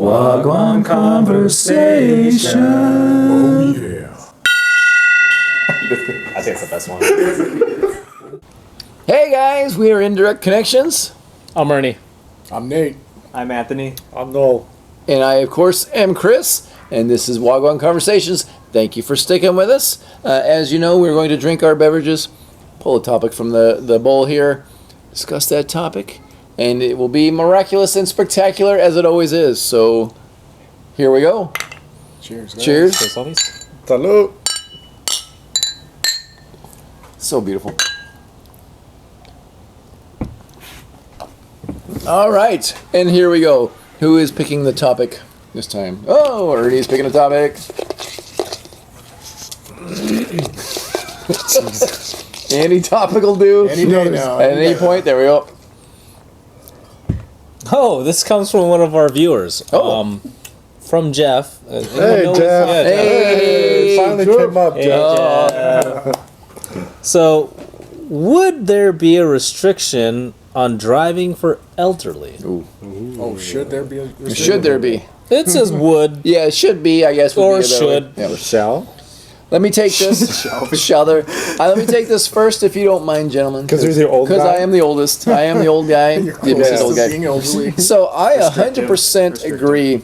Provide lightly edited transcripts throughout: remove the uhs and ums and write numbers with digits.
Gwaan conversation. Oh yeah. I think it's the best one. Hey guys, we are Indirect Connections. I'm Ernie. I'm Nate. I'm Anthony. I'm Noel. And I, of course, am Chris. And this is Gwaan Conversations. Thank you for sticking with us. As you know, we're going to drink our beverages, pull a topic from the bowl here, discuss that topic, and it will be miraculous and spectacular as it always is. So, here we go. Cheers, guys. Cheers. Salud. So beautiful. All right, and here we go. Who is picking the topic this time? Oh, Ernie's picking a topic. Any topic will do. Any day now. At any point, there we go. Oh, this comes from one of our viewers. Oh. From Jeff. Hey, Jeff. Jeff. Yeah, Hey, Finally Jeff. came up, Hey, Jeff. Jeff. So, would there be a restriction on driving for elderly? Ooh. Oh, should there be a restriction? Should there be? It says would. Yeah, it should be, I guess. would Or be the way. should. Yeah. Shall? Let me take this. Shall there? Let me take this first, if you don't mind, gentlemen. 'Cause you're the old Because guy? I am the oldest. I am the old guy. You're Yeah, close Mrs. to Old guy. being elderly. So I Restrictive. 100% agree.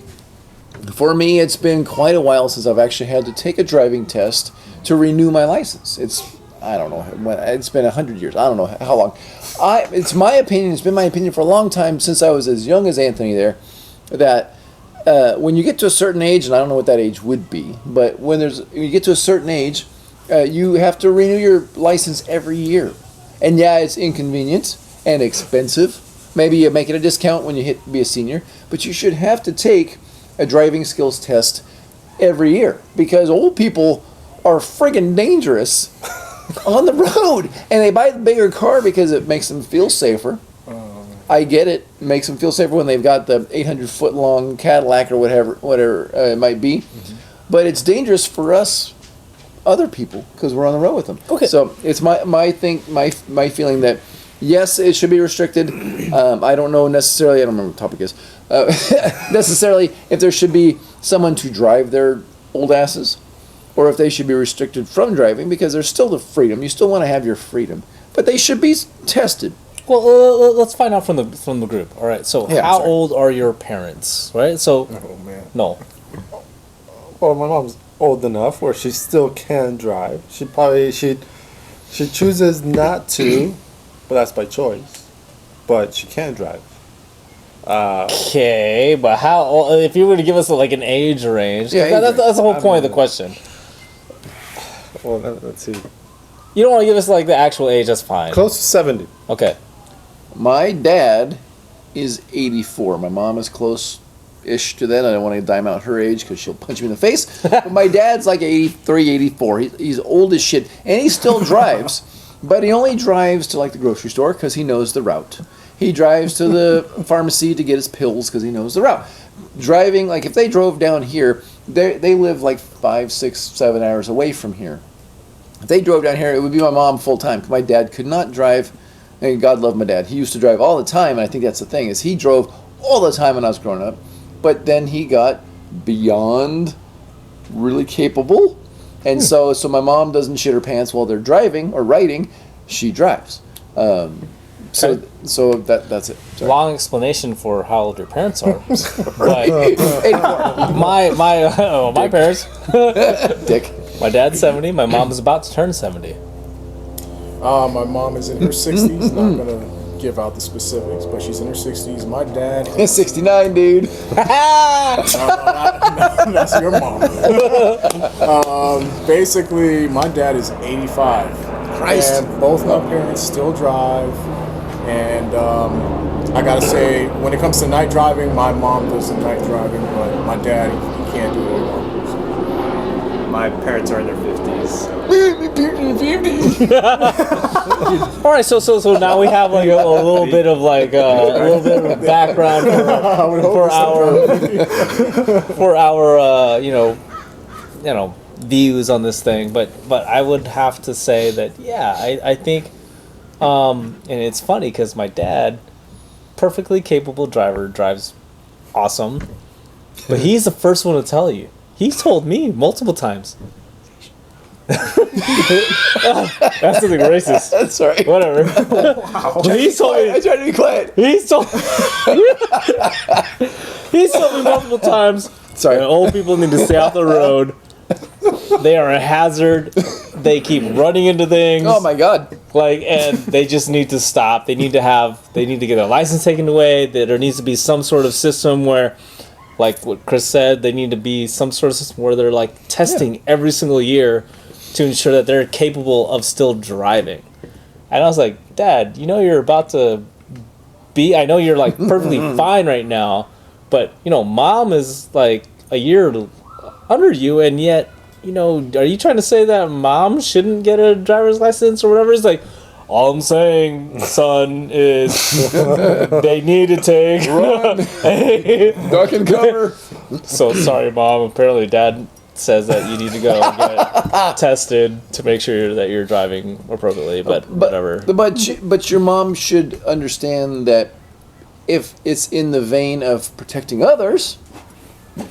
For me, it's been quite a while since I've actually had to take a driving test to renew my license. I don't know when. It's been 100 years. I don't know how long. It's my opinion. It's been my opinion for a long time, since I was as young as Anthony there, that when you get to a certain age, and I don't know what that age would be, but when you get to a certain age, you have to renew your license every year. And yeah, it's inconvenient and expensive. Maybe you make it a discount when you be a senior, but you should have to take a driving skills test every year, because old people are friggin' dangerous on the road, and they buy the bigger car because it makes them feel safer. I get it. It makes them feel safer when they've got the 800-foot long Cadillac or whatever it might be. Mm-hmm. But it's dangerous for us other people because we're on the road with them. Okay. So it's my feeling that yes, it should be restricted. I don't know necessarily. I don't remember what the topic is. Necessarily, if there should be someone to drive their old asses, or if they should be restricted from driving, because there's still the freedom. You still want to have your freedom, but they should be tested. Well, let's find out from the group. All right. So, Yeah, how sorry. old are your parents? Right. So, Oh, man. no. Well, my mom's old enough where she still can drive. She chooses not to, but that's by choice. But she can drive. Okay, but how old? If you were to give us like an age range, Yeah, that's the whole point of the know. question. Well, let's see. You don't want to give us like the actual age. That's fine. Close to 70. Okay. My dad is 84. My mom is close-ish to that. I don't want to dime out her age because she'll punch me in the face. But my dad's like 83, 84. He's old as shit. And he still drives. But he only drives to like the grocery store because he knows the route. He drives to the pharmacy to get his pills because he knows the route. Driving, like if they drove down here, they live like 5, 6, 7 hours away from here. If they drove down here, it would be my mom full time. My dad could not drive, and God love my dad. He used to drive all the time, and I think that's the thing, is he drove all the time when I was growing up. But then he got beyond really capable, and so my mom doesn't shit her pants while they're driving or riding. She drives. So that's it. Sorry. Long explanation for how old your parents are. But 84. my parents. Dick. My dad's 70. My mom is about to turn 70. My mom is in her 60s. Not going to give out the specifics, but she's in her 60s. My dad... 69, dude. That's your mom. Basically, my dad is 85. Christ. And both my parents still drive. And I gotta say, when it comes to night driving, my mom does the night driving, but my dad, he can't do it anymore. My parents are in their 50s. All right, so now we have like a little bit of like a little bit of background for our views on this thing, but I would have to say that I think, and it's funny because my dad, perfectly capable driver, drives awesome, But he's the first one to tell you. He's told me multiple times. That's something racist. Sorry. Whatever. But he's told me. I tried to be quiet. He's told. He's told me multiple times. Sorry. that old people need to stay off the road. They are a hazard. They keep running into things. Oh my God. And they just need to stop. They need to get their license taken away. There needs to be some sort of system where, like what Chris said, they need to be some sort of system where they're like testing every single year to ensure that they're capable of still driving. And I was like, Dad, you're about to I know you're like perfectly fine right now, but Mom is like a year under you, and yet, are you trying to say that Mom shouldn't get a driver's license or whatever? It's like, all I'm saying, son, is they need to take... Duck and cover. So, sorry, Mom. Apparently, Dad says that you need to go get tested to make sure that you're driving appropriately, but whatever. But your mom should understand that if it's in the vein of protecting others,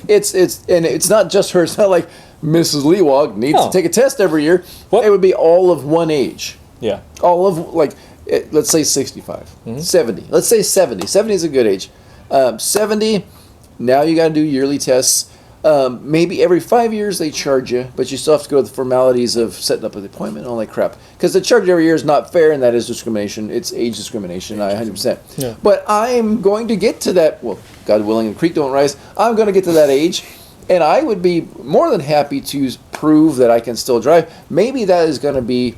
it's not just her. It's not like Mrs. Lewog needs to take a test every year. It would be all of one age. Yeah. All of, let's say 65, 70. Let's say 70. 70 is a good age. 70, now you got to do yearly tests. Maybe every 5 years they charge you, but you still have to go through the formalities of setting up an appointment and all that crap. Because the charge every year is not fair, and that is discrimination. It's age discrimination, 100%. Yeah. But I'm going to get to that, well, God willing, the creek don't rise. I'm going to get to that age, and I would be more than happy to prove that I can still drive. Maybe that is going to be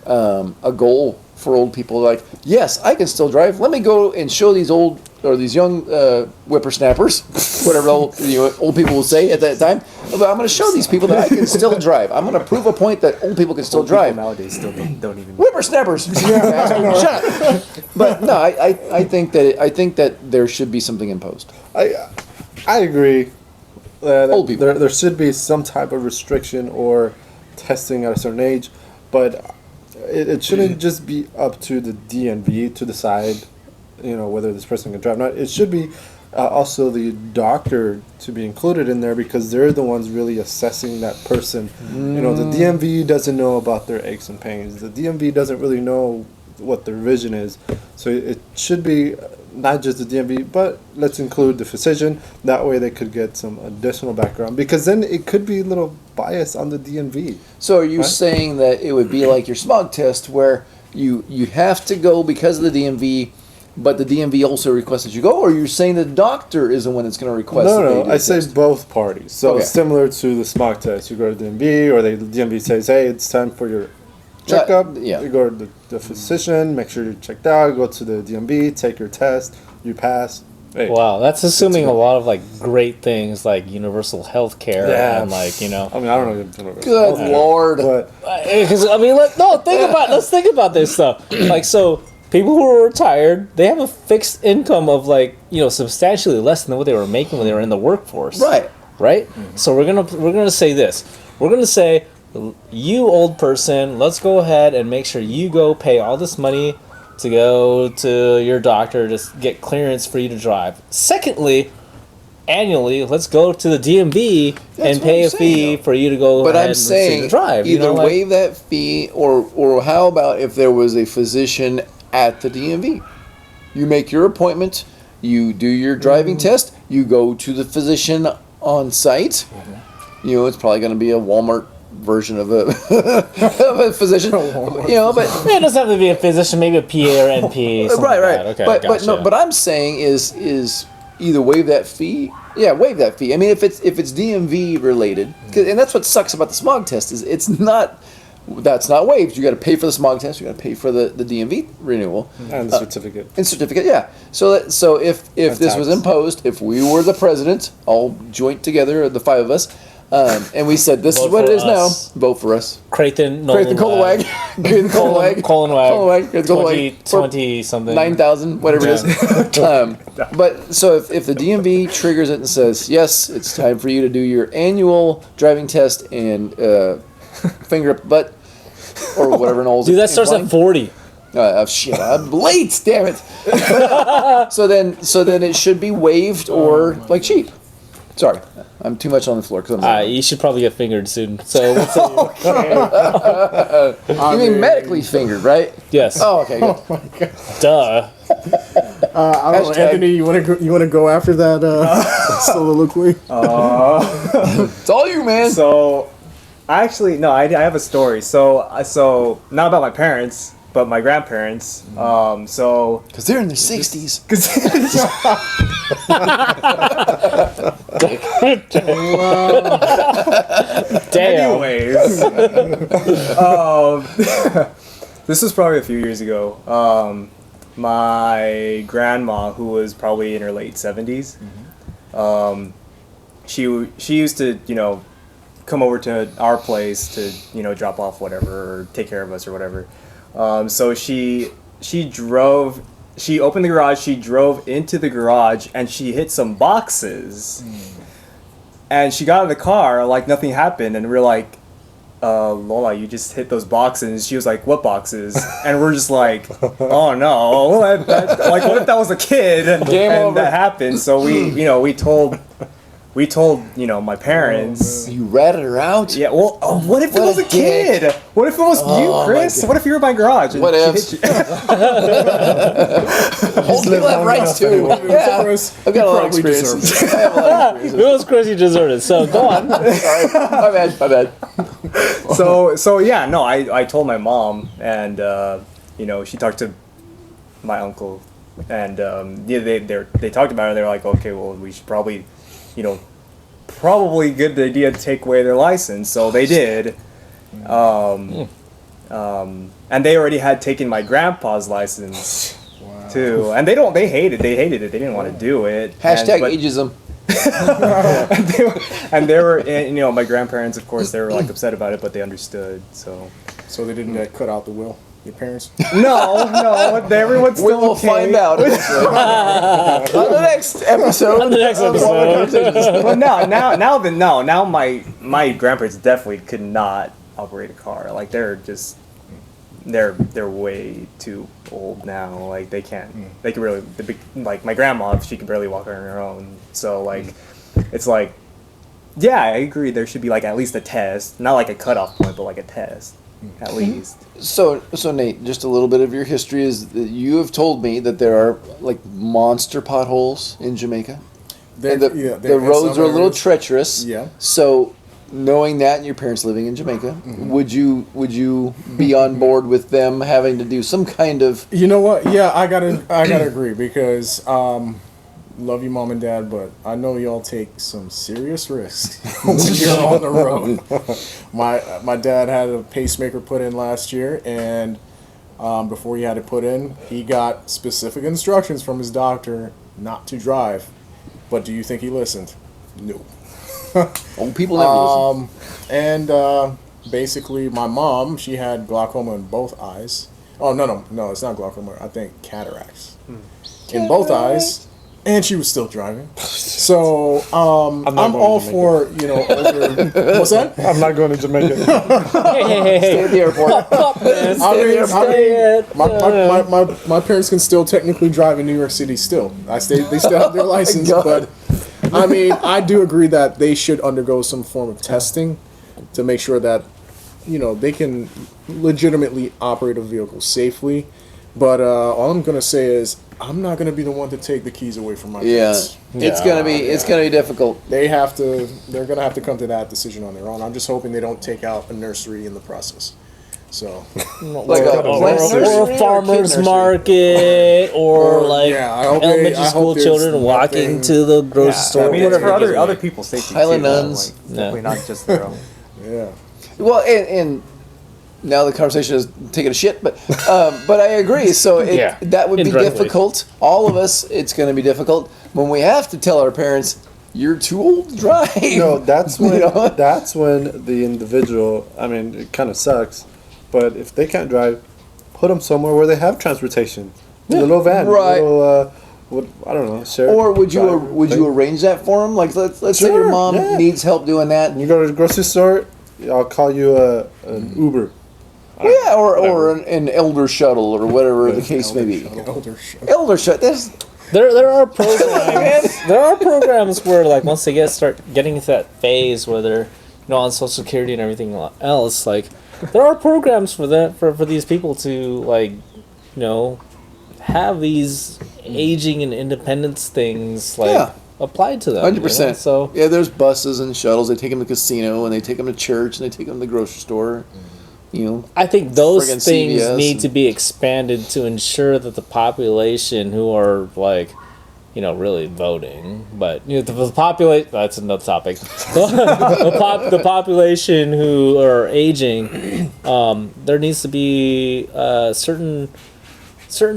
a goal for old people. Like, yes, I can still drive. Let me go and show these young whippersnappers, whatever old people will say at that time. But I'm going to show these people that I can still drive. I'm going to prove a point that old people can still drive. Nowadays still don't even. Whippersnappers. Shut up. But no, I think that there should be something imposed. I agree. Old people. There should be some type of restriction or testing at a certain age, but it shouldn't just be up to the DMV to decide, whether this person can drive or not. It should be also the doctor to be included in there, because they're the ones really assessing that person. The DMV doesn't know about their aches and pains. The DMV doesn't really know what their vision is. So it should be not just the DMV, but let's include the physician. That way they could get some additional background, because then it could be a little bias on the DMV. So are you saying that it would be like your smog test, where you have to go because of the DMV, but the DMV also requests that you go, or you're saying the doctor is the one that's going to request? No, I say both parties. So Okay. it's similar to the smog test. You go to the DMV, or the DMV says, hey, it's time for your checkup. Yeah. You go to the physician, make sure you're checked out, go to the DMV, take your test, you pass. Hey. Wow, that's assuming a lot of great things like universal health care and I mean, I don't know. Good Lord. But because let's think about this stuff. So people who are retired, they have a fixed income of substantially less than what they were making when they were in the workforce. Right. Mm-hmm. So we're gonna say this. We're gonna say, you old person, let's go ahead and make sure you go pay all this money to go to your doctor to get clearance for you to drive. Secondly, annually, let's go to the DMV and pay a fee for you to go But ahead I'm and saying drive. either waive that fee, or how about if there was a physician at the DMV? You make your appointment, you do your driving test, you go to the physician on site. It's probably going to be a Walmart version of a of a physician. But it doesn't have to be a physician, maybe a PA or NP. right. Like that. Okay, but gotcha. no. But I'm saying is either waive that fee. Yeah, waive that fee. I mean, if it's DMV related, and that's what sucks about the smog test is that's not waived. You got to pay for the smog test. You got to pay for the DMV renewal and the certificate. Yeah. So if this was imposed, if we were the president, all joint together, the five of us. And we said, this is what it is now. Vote for us. Creighton Colawag. Creighton Colawag. Colawag. 20 something. 9,000, whatever it is. But so if the DMV triggers it and says, yes, it's time for you to do your annual driving test and finger up butt, or whatever an old. Dude, that starts at 40. Shit, I'm late, damn it. So then it should be waived or cheap. Sorry, I'm too much on the floor. Cause You should probably get fingered soon. So, what's up? you mean medically fingered, right? Yes. Oh, okay. Good. Duh. I don't know, Hashtag- Anthony. You want to go after that soliloquy? It's all you, man. So, actually, no, I have a story. So not about my parents, but my grandparents. So, Because they're in their 60s. Damn. anyways, this was probably a few years ago. My grandma, who was probably in her late 70s, she used to, come over to our place to, drop off whatever or take care of us or whatever. So she opened the garage, she drove into the garage, and she hit some boxes. And she got out of the car like nothing happened, and we're like, Lola, you just hit those boxes. And she was like, what boxes? And we're just like, oh no, like what if that was a kid and over. that happened? So we told my parents. You ratted her out? Yeah, well, what if it was a kid? What if it was you, Chris? What if you were in my garage? And What she ifs? hit you? Old people have rights too. Yeah. Chris, I've got a lot of probably experience. deserve I have a lot of If experience. it was Chris, you deserved it. So, go on. Sorry. My bad. So yeah, no, I told my mom, and she talked to my uncle, and they talked about it. They're like, okay, well, we should probably good idea to take away their license. So they did. And they already had taken my grandpa's license too. And they hated it. They didn't want to do it. Hashtag but- ageism. and they were, my grandparents, of course, they were like upset about it, but they understood. So So they didn't cut out the will. Your parents? no, everyone's We still will okay. find out. On the next episode. On the next episode. Well, now my grandparents definitely could not operate a car. Like they're way too old now. Like they can't. They can really like my grandma. She can barely walk on her own. So like, it's like, yeah, I agree. There should be like at least a test, not like a cutoff point, but like a test at least. So Nate, just a little bit of your history is that you have told me that there are like monster potholes in Jamaica. And the roads are a little treacherous. Yeah. So knowing that and your parents living in Jamaica, would you be on board with them having to do some kind of You know what? Yeah, I gotta agree because love you, mom and dad, but I know y'all take some serious risks when you're on the road. My dad had a pacemaker put in last year, and before he had it put in, he got specific instructions from his doctor not to drive. But do you think he listened? No. old people never listen? And basically, my mom, she had glaucoma in both eyes. Oh, no, it's not glaucoma. I think cataracts. In both eyes. And she was still driving. So, I'm all for, older... What's that? I'm not going to Jamaica. Stay at the airport. My parents can still technically drive in New York City still. They still have their license, God. but I do agree that they should undergo some form of testing to make sure that, they can legitimately operate a vehicle safely. But all I'm gonna say is I'm not gonna be the one to take the keys away from my Yeah. kids. It's gonna be difficult. They're gonna have to come to that decision on their own. I'm just hoping they don't take out a nursery in the process. So Like or a farmer's market, or like I hope elementary I hope school there's children walking nothing- to the grocery store. I mean, it's for whatever. other people's safety Highland too. nuns. Like, definitely not just their own. yeah. Well, and now the conversation is taking a shit, but I agree. So that would be indirectly. difficult. All of us, it's going to be difficult when we have to tell our parents, "You're too old to drive." No, that's when You know? that's when the individual. I mean, it kind of sucks, but if they can't drive, put them somewhere where they have transportation. A little van, Right. Little, I don't know. Share. Or would you arrange that for them? Like let's say your Sure, mom yeah. needs help doing that. You go to the grocery store, I'll call you an Uber. Yeah, or an elder shuttle or whatever the case may be. Elder shut. Elder shuttle. There are programs. There are programs where like once they start getting into that phase where they're on Social Security and everything else, like there are programs for that for these people to like have these aging and independence things like applied to them. 100%. So yeah, there's buses and shuttles. They take them to casino and they take them to church and they take them to the grocery store. I think those friggin' things CVS need to be expanded to ensure that the population who are like, really voting, but the population, that's another topic. The population who are aging, there needs to be certain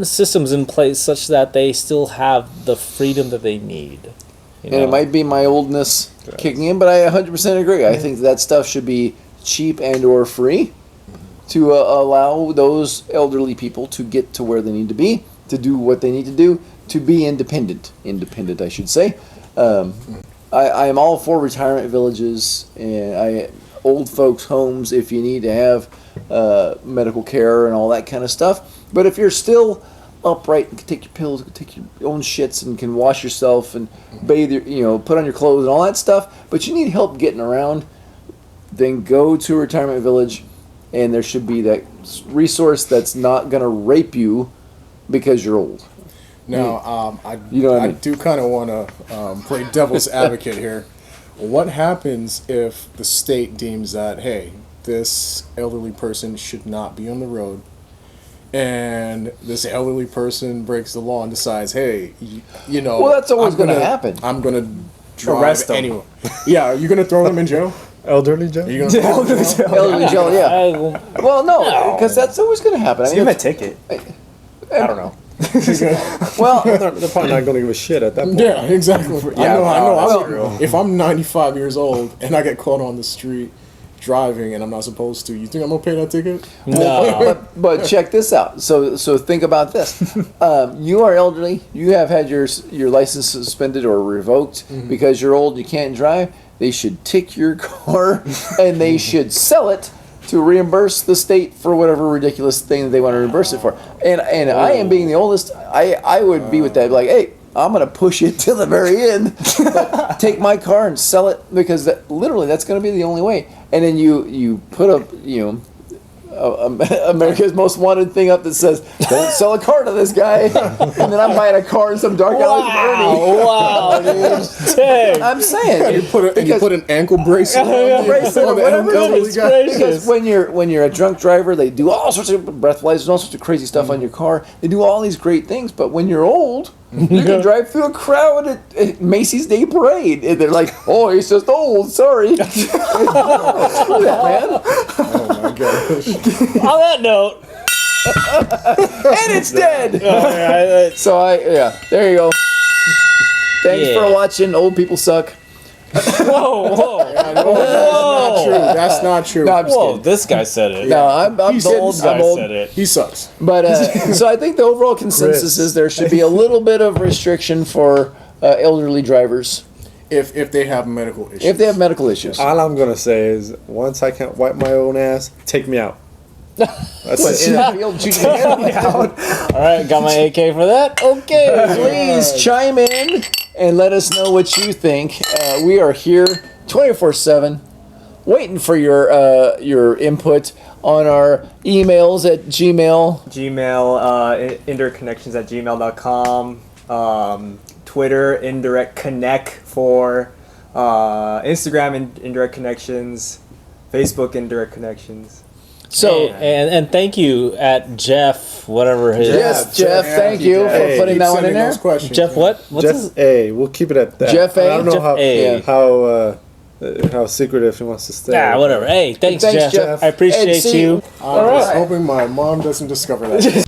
systems in place such that they still have the freedom that they need. And it might be my oldness kicking in, but I 100% agree. I think that stuff should be cheap and or free to allow those elderly people to get to where they need to be, to do what they need to do, to be independent, I should say. I am all for retirement villages and old folks' homes if you need to have medical care and all that kind of stuff. But if you're still upright and can take your pills, can take your own shits, and can wash yourself and bathe, put on your clothes and all that stuff, but you need help getting around, then go to a retirement village, and there should be that resource that's not going to rape you because you're old. Now, I mean? do kind of want to play devil's advocate here. What happens if the state deems that, hey, this elderly person should not be on the road, and this elderly person breaks the law and decides, hey, well, that's always going to happen. I'm going to drive Arrest them. anyway. Yeah, are you going to throw them in jail? Elderly Joe? Are you going to throw them in jail? Elderly jail, yeah. Well, no, because that's always going to happen. Give him a ticket. I don't know. Well, They're probably not going to give a shit at that point. Yeah, exactly. Yeah, I know. that's true. If I'm 95 years old and I get caught on the street driving and I'm not supposed to, you think I'm gonna pay that ticket? No. but check this out. So think about this. You are elderly. You have had your license suspended or revoked because you're old. You can't drive. They should take your car and they should sell it to reimburse the state for whatever ridiculous thing that they want to reimburse it for. And I am being the oldest. I would be with that. Like, hey, I'm gonna push it to the very end. But take my car and sell it because literally that's gonna be the only way. And then you put up America's Most Wanted thing up that says, "Don't sell a car to this guy." And then I'm buying a car in some dark alley from Ernie. Wow, dude. Dang. I'm saying You put an ankle bracelet on bracelet or whatever. elderly guy. Gracious. Because when you're a drunk driver, they do all sorts of breathalyzers and all sorts of crazy stuff on your car. They do all these great things, but when you're old, you can drive through a crowd at Macy's Day Parade, and they're like, "Oh, he's just old. Sorry." Screw that, man. Oh my gosh. On that note, And it's dead. So there you go. Thanks Yeah. for watching. Old people suck. whoa. That's not true. No, I'm just Whoa, kidding. this guy said it. No, I'm The old kidding. guy I'm old. said it. He sucks. But so I think the overall consensus is there should be a little bit of restriction for elderly drivers If they have medical issues. if they have medical issues. All I'm going to say is, once I can't wipe my own ass, take me out. That's What, it. in the field, shoot your hand down? All right, got my AK for that. Okay. Please chime in and let us know what you think. We are here 24/7, waiting for your input on our emails at Gmail. Gmail, indirectconnections@gmail.com. Twitter, indirect connect for Instagram, indirect connections. Facebook, indirect connections. So and thank you at Jeff, whatever his yes, Jeff, thank you for Hey, putting Keep that one in sending there. those questions. Jeff what? What's Jeff his? A. We'll keep it at that. Jeff A? I don't know Jeff how, A. how secretive he wants to stay. Nah, whatever. Hey, thanks, Thanks, Jeff. Jeff. I appreciate And see- you. I'm just hoping my mom doesn't discover that.